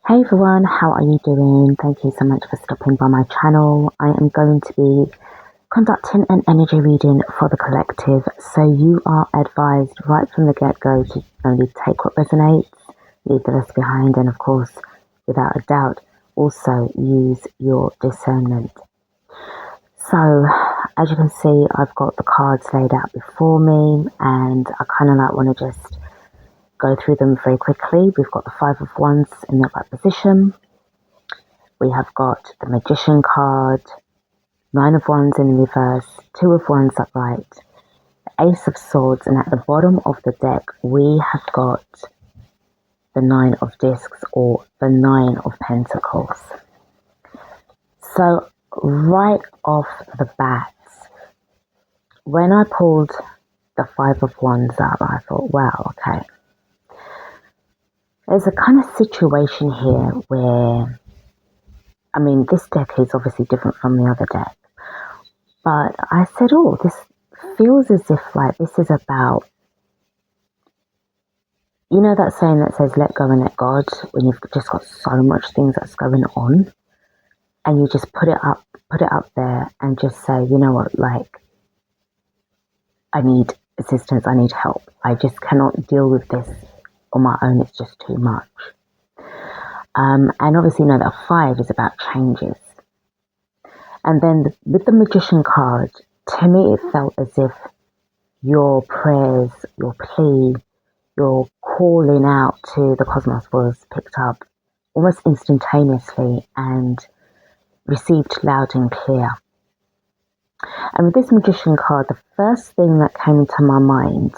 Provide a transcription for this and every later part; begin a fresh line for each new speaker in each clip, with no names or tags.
Hey everyone, how are you doing? Thank you so much for stopping by my channel. I am going to be conducting an energy reading for the collective, so you are advised right from the get-go to only take what resonates, leave the rest behind, and of course, without a doubt, also use your discernment. So, as you can see, I've got the cards laid out before me, and I kind of want to just go through them very quickly. We've got the Five of Wands in the right position. We have got the Magician card, Nine of Wands in reverse, Two of Wands upright, the Ace of Swords, and at the bottom of the deck we have got the Nine of Discs, or the Nine of Pentacles. So right off the bat, when I pulled the Five of Wands up, I thought, wow, okay. There's a kind of situation here where, I mean, this deck is obviously different from the other deck. But I said, oh, this feels as if this is about, you know that saying that says let go and let God, when you've just got so much things that's going on and you just put it up there and just say, you know what, I need assistance, I need help. I just cannot deal with this on my own, it's just too much. And obviously, you know that five is about changes. And then with the Magician card, to me, it felt as if your prayers, your plea, your calling out to the cosmos was picked up almost instantaneously and received loud and clear. And with this Magician card, the first thing that came into my mind,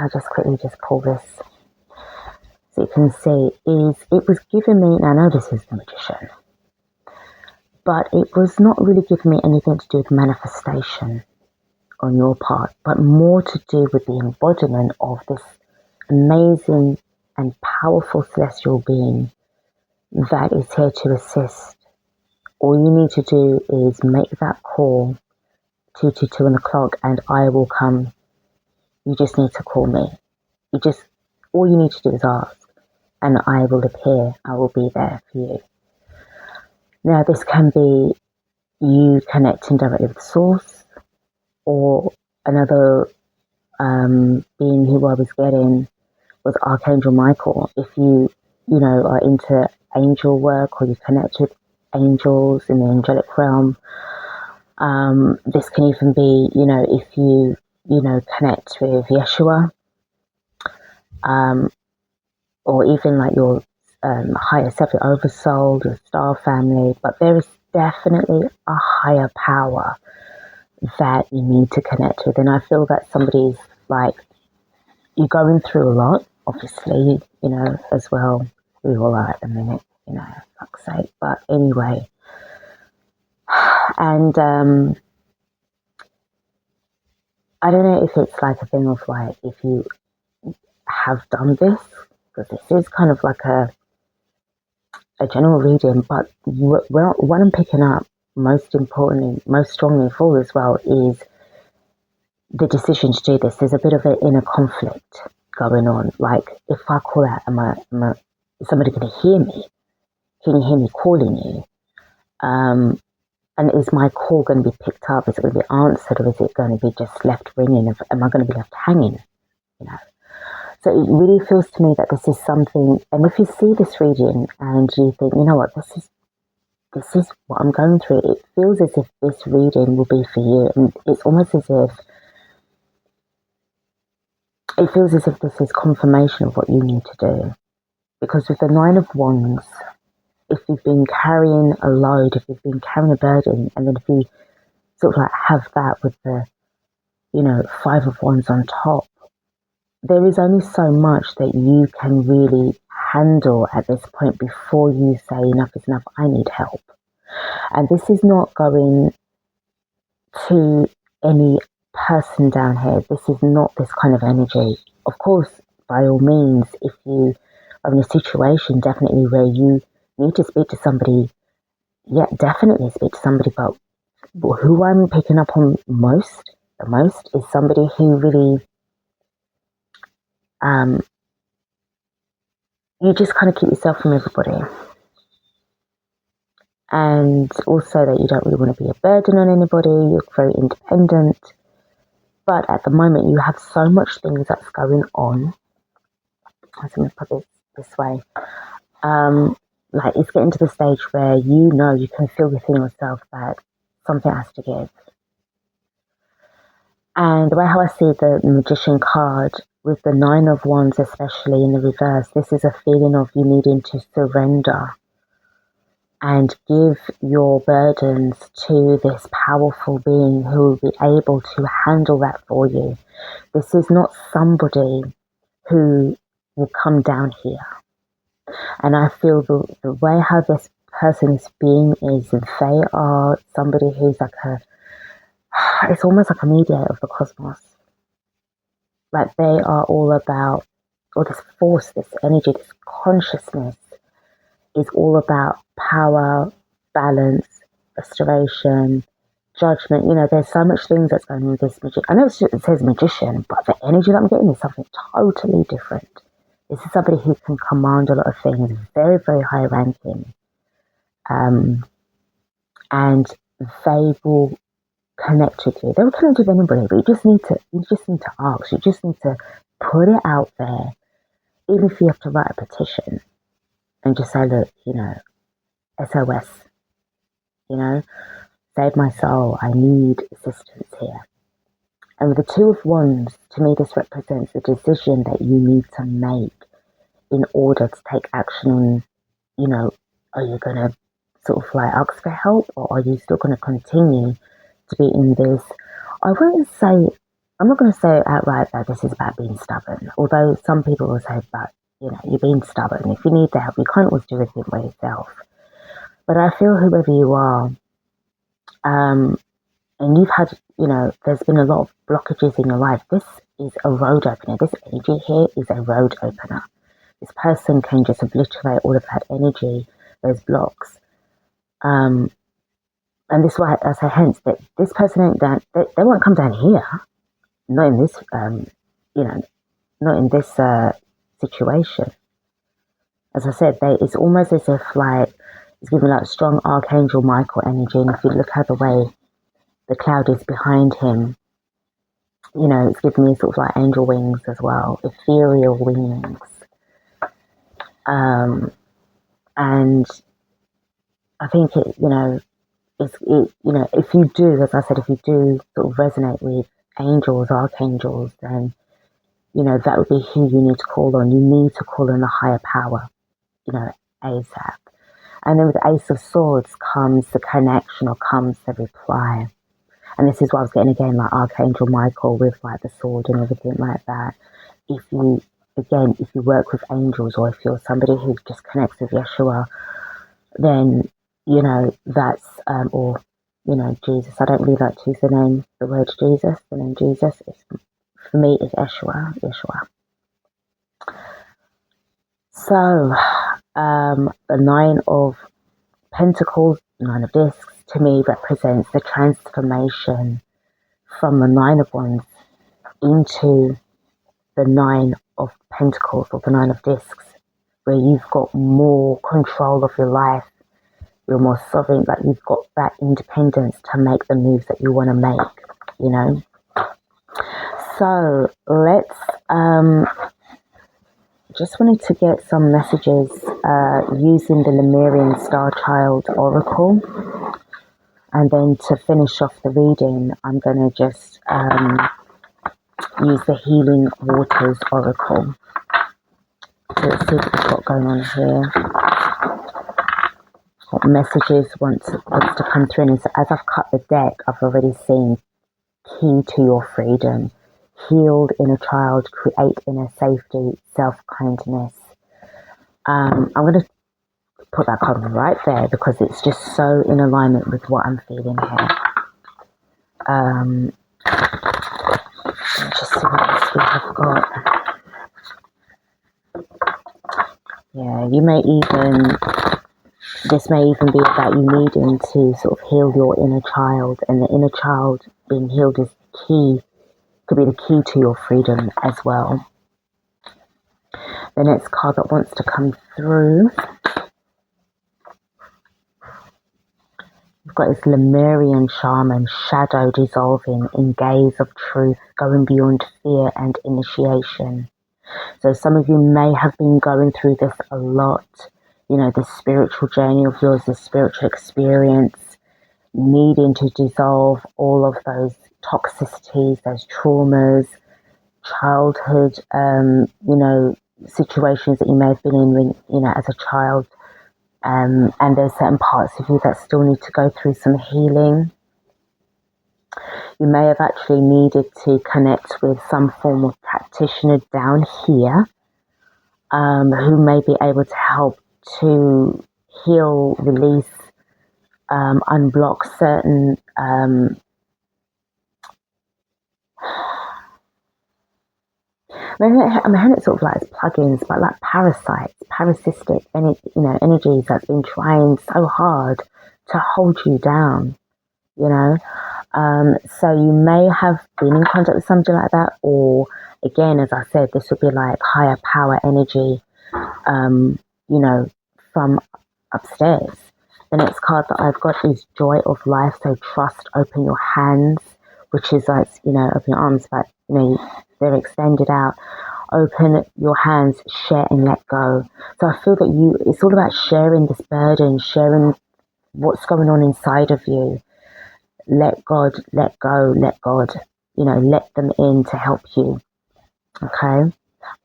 I'll just quickly pull this so you can see, is it was giving me, now I know this is the Magician, but it was not really giving me anything to do with manifestation on your part, but more to do with the embodiment of this amazing and powerful celestial being that is here to assist. All you need to do is make that call, 222 on the clock, and I will come. You just need to call me. All you need to do is ask, and I will appear. I will be there for you. Now, this can be you connecting directly with Source, or another being who I was getting was Archangel Michael. If you are into angel work, or you connect with angels in the angelic realm, this can even be, if you connect with Yeshua, or even your higher self, your oversoul, your star family. But there is definitely a higher power that you need to connect with. And I feel that somebody's you're going through a lot, obviously, as well. We all are at the minute, fuck's sake. But anyway, and I don't know if it's a thing of if you have done this, because this is kind of a general reading, but what I'm picking up most importantly, most strongly for as well, is the decision to do this. There's a bit of an inner conflict going on. If I call out, is somebody going to hear me? Can you hear me calling you? And is my call going to be picked up? Is it going to be answered, or is it going to be just left ringing? Am I going to be left hanging? So it really feels to me that this is something, and if you see this reading and you think, you know what, this is what I'm going through, it feels as if this reading will be for you. And it's almost as if, it feels as if this is confirmation of what you need to do. Because with the Nine of Wands, if you've been carrying a load, if you've been carrying a burden, and then if you sort of have that with the, Five of Wands on top, there is only so much that you can really handle at this point before you say enough is enough, I need help. And this is not going to any person down here. This is not this kind of energy. Of course, by all means, if you are in a situation definitely where you need to speak to somebody, yeah, definitely speak to somebody. But who I'm picking up on the most is somebody who really you just kind of keep yourself from everybody. And also that you don't really want to be a burden on anybody, you're very independent. But at the moment, you have so much things that's going on. I'm going to put it this way. Like, it's getting to the stage where you can feel within yourself that something has to give. And the way how I see the Magician card, with the Nine of Wands, especially in the reverse, this is a feeling of you needing to surrender and give your burdens to this powerful being who will be able to handle that for you. This is not somebody who will come down here. And I feel the way how this person is being is they are somebody who's like it's almost like a mediator of the cosmos. Like, they are all about, or this force, this energy, this consciousness is all about power, balance, restoration, judgment. There's so much things that's going on with this magician. I know it says magician, but the energy that I'm getting is something totally different. This is somebody who can command a lot of things, very, very high ranking. And they will connect with you. They will connect with anybody, but you just need to ask. You just need to put it out there, even if you have to write a petition and just say, look, SOS, save my soul. I need assistance here. And with the Two of Wands, to me, this represents the decision that you need to make in order to take action on, are you going to sort of like ask for help, or are you still going to continue to be in this? I'm not going to say outright that this is about being stubborn, although some people will say, but, you're being stubborn. If you need the help, you can't always do everything by yourself. But I feel whoever you are, and you've had, there's been a lot of blockages in your life. This is a road opener. This energy here is a road opener. This person can just obliterate all of that energy, those blocks. And this is why I say, hence, that this person ain't down, they won't come down here. Not in this, not in this situation. As I said, it's almost as if like, it's giving like strong Archangel Michael energy. And if you look at the way the cloud is behind him, it's giving me sort of like angel wings as well, ethereal wings. And I think if you do, as I said, if you do sort of resonate with angels, archangels, then, that would be who you need to call on. You need to call on a higher power, ASAP. And then with the Ace of Swords comes the connection, or comes the reply. And this is what I was getting again, like Archangel Michael with like the sword and everything like that. If you work with angels, or if you're somebody who just connects with Yeshua, then, that's, or, Jesus. I don't really like to use the word Jesus. The name Jesus for me is Yeshua. So, the Nine of Pentacles, Nine of Discs, to me represents the transformation from the Nine of Wands into the Nine of Pentacles, or the Nine of Discs, where you've got more control of your life. You're more sovereign, like you've got that independence to make the moves that you want to make, So let's, just wanted to get some messages using the Lemurian Star Child Oracle. And then to finish off the reading, I'm going to just use the Healing Waters Oracle. So let's see what we've got going on here. What messages wants to come through. And as I've cut the deck, I've already seen key to your freedom, healed inner child, create inner safety, self-kindness. I'm going to put that card right there because it's just so in alignment with what I'm feeling here. Let's just see what else we have got. Yeah, this may even be about you needing to sort of heal your inner child, and the inner child being healed is key, could be the key to your freedom as well. The next card that wants to come through, we've got this Lemurian shaman, shadow dissolving in gaze of truth, going beyond fear and initiation. So some of you may have been going through this a lot, you know, this spiritual journey of yours, this spiritual experience, needing to dissolve all of those toxicities, those traumas, childhood, you know, situations that you may have been in when, you know, as a child. And there's certain parts of you that still need to go through some healing. You may have actually needed to connect with some form of practitioner down here, who may be able to help to heal, release, unblock certain I'm hearing it sort of like as plugins, but like parasites, parasitic energies that's been trying so hard to hold you down, you know. So you may have been in contact with somebody like that, or again, as I said, this would be like higher power energy, you know, from upstairs. The next card that I've got is Joy of Life. So trust, open your hands, which is like, you know, open your arms, but, you know, they're extended out. Open your hands, share and let go. So I feel that it's all about sharing this burden, sharing what's going on inside of you. Let God, let go, let God, you know, let them in to help you. Okay.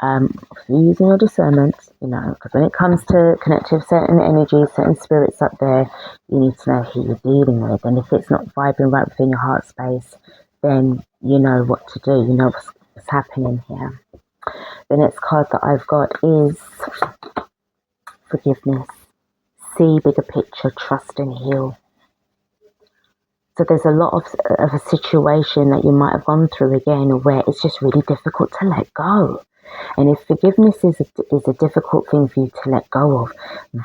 If you're using your discernment, you know, because when it comes to connecting with certain energies, certain spirits up there, you need to know who you're dealing with. And if it's not vibing right within your heart space, then you know what to do. You know what's happening here. The next card that I've got is Forgiveness. See bigger picture, trust and heal. So there's a lot of a situation that you might have gone through again where it's just really difficult to let go. And if forgiveness is a difficult thing for you to let go of,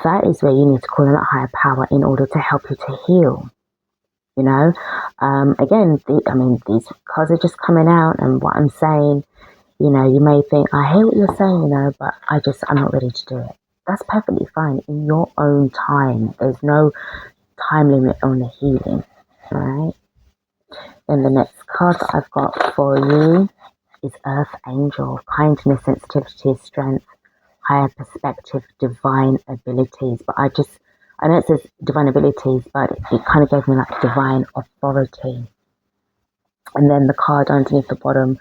that is where you need to call on that higher power in order to help you to heal. You know, again, these cards are just coming out, and what I'm saying, you know, you may think, I hear what you're saying, you know, but I'm not ready to do it. That's perfectly fine in your own time. There's no time limit on the healing, all right? And the next card that I've got for you is Earth Angel, kindness, sensitivity, strength, higher perspective, divine abilities. But I know it says divine abilities, but it kind of gave me like divine authority. And then the card underneath the bottom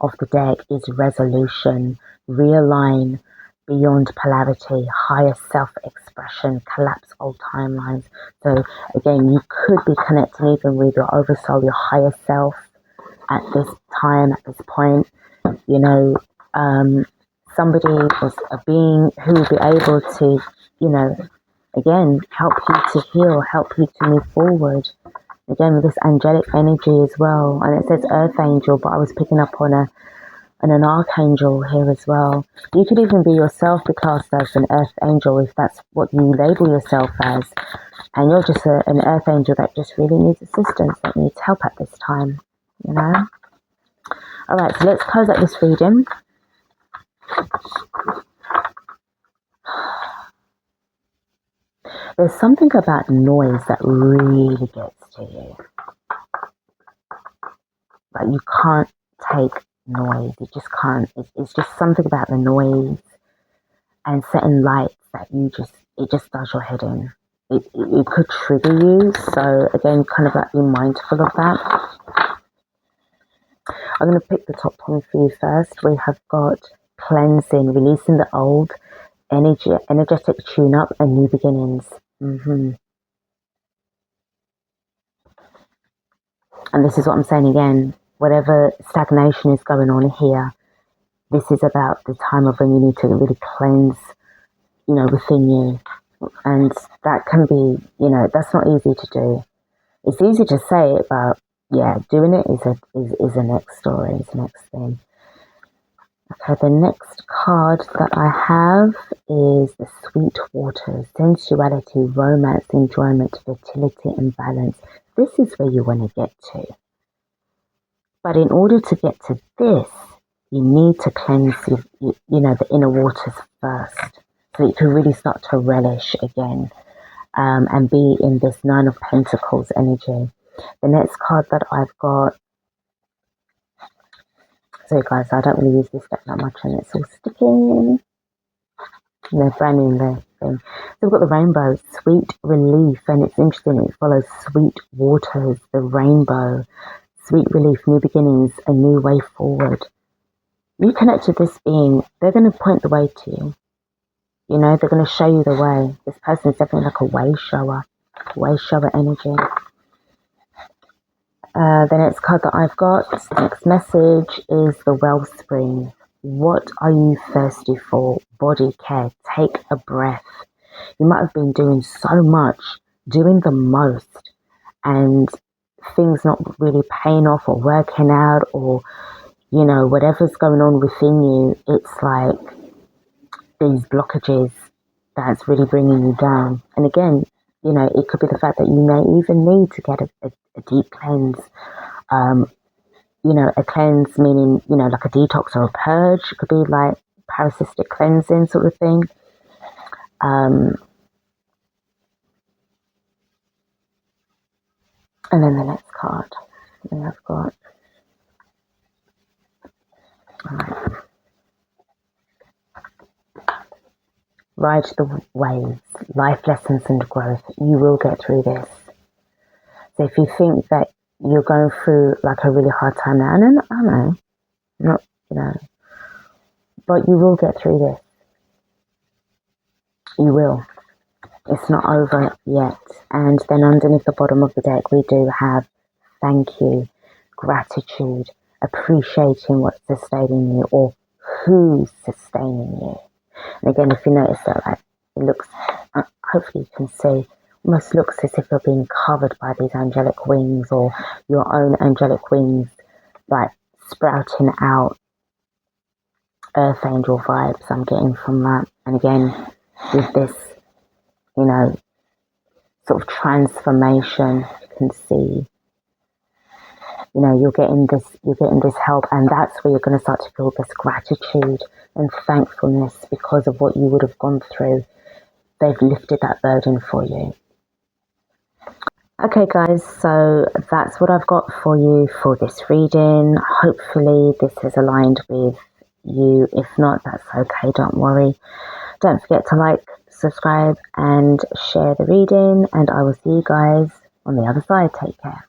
of the deck is resolution, realign beyond polarity, higher self-expression, collapse old timelines. So again, you could be connecting even with your oversoul, your higher self at this time, at this point. You know, somebody is a being who will be able to, you know, again, help you to heal, help you to move forward. Again, with this angelic energy as well. And it says Earth Angel, but I was picking up on an Archangel here as well. You could even be yourself be classed as an Earth Angel if that's what you label yourself as. And you're just an Earth Angel that just really needs assistance, that needs help at this time, you know? All right, so let's close out this reading. There's something about noise that really gets to you. Like you can't take noise. You just can't. It's just something about the noise and certain lights that it just does your head in. It could trigger you. So again, kind of like be mindful of that. I'm going to pick the top one for you first. We have got cleansing, releasing the old, energetic tune-up and new beginnings. And this is what I'm saying again. Whatever stagnation is going on here, this is about the time of when you need to really cleanse, you know, within you. And that can be, you know, that's not easy to do. It's easy to say it, but yeah, doing it is the next story, is the next thing. Okay, the next card that I have is the Sweet Waters, sensuality, romance, enjoyment, fertility, and balance. This is where you want to get to. But in order to get to this, you need to cleanse the inner waters first, so that you can really start to relish again, and be in this Nine of Pentacles energy. The next card that I've got, sorry guys, I don't really use this deck that much and it's all sticking. They're brand new in their thing. So we've got the rainbow, sweet relief, and it's interesting, it follows sweet waters, the rainbow, sweet relief, new beginnings, a new way forward. You connect with this being, they're going to point the way to you. You know, they're going to show you the way. This person is definitely like a way shower energy. The next card that I've got, next message is the wellspring. What are you thirsty for? Body care. Take a breath. You might have been doing so much, doing the most, and things not really paying off or working out, or, you know, whatever's going on within you. It's like these blockages that's really bringing you down. And again, you know, it could be the fact that you may even need to get a deep cleanse. You know, a cleanse meaning, you know, like a detox or a purge. It could be like parasitic cleansing sort of thing. And then the next card I've got. Right. Ride the waves, life lessons and growth. You will get through this. So if you think that you're going through like a really hard time now, and I know, not, you know, but you will get through this. You will. It's not over yet. And then underneath the bottom of the deck, we do have thank you, gratitude, appreciating what's sustaining you or who's sustaining you. And again, if you notice that, like, it looks, hopefully you can see, almost looks as if you're being covered by these angelic wings, or your own angelic wings, like sprouting out. Earth angel vibes I'm getting from that. And again, with this, you know, sort of transformation, you can see, you know, you're getting this help, and that's where you're going to start to feel this gratitude and thankfulness because of what you would have gone through. They've lifted that burden for you. Okay guys, so that's what I've got for you for this reading. Hopefully this is aligned with you. If not, that's okay, don't worry. Don't forget to like, subscribe and share the reading, and I will see you guys on the other side. Take care.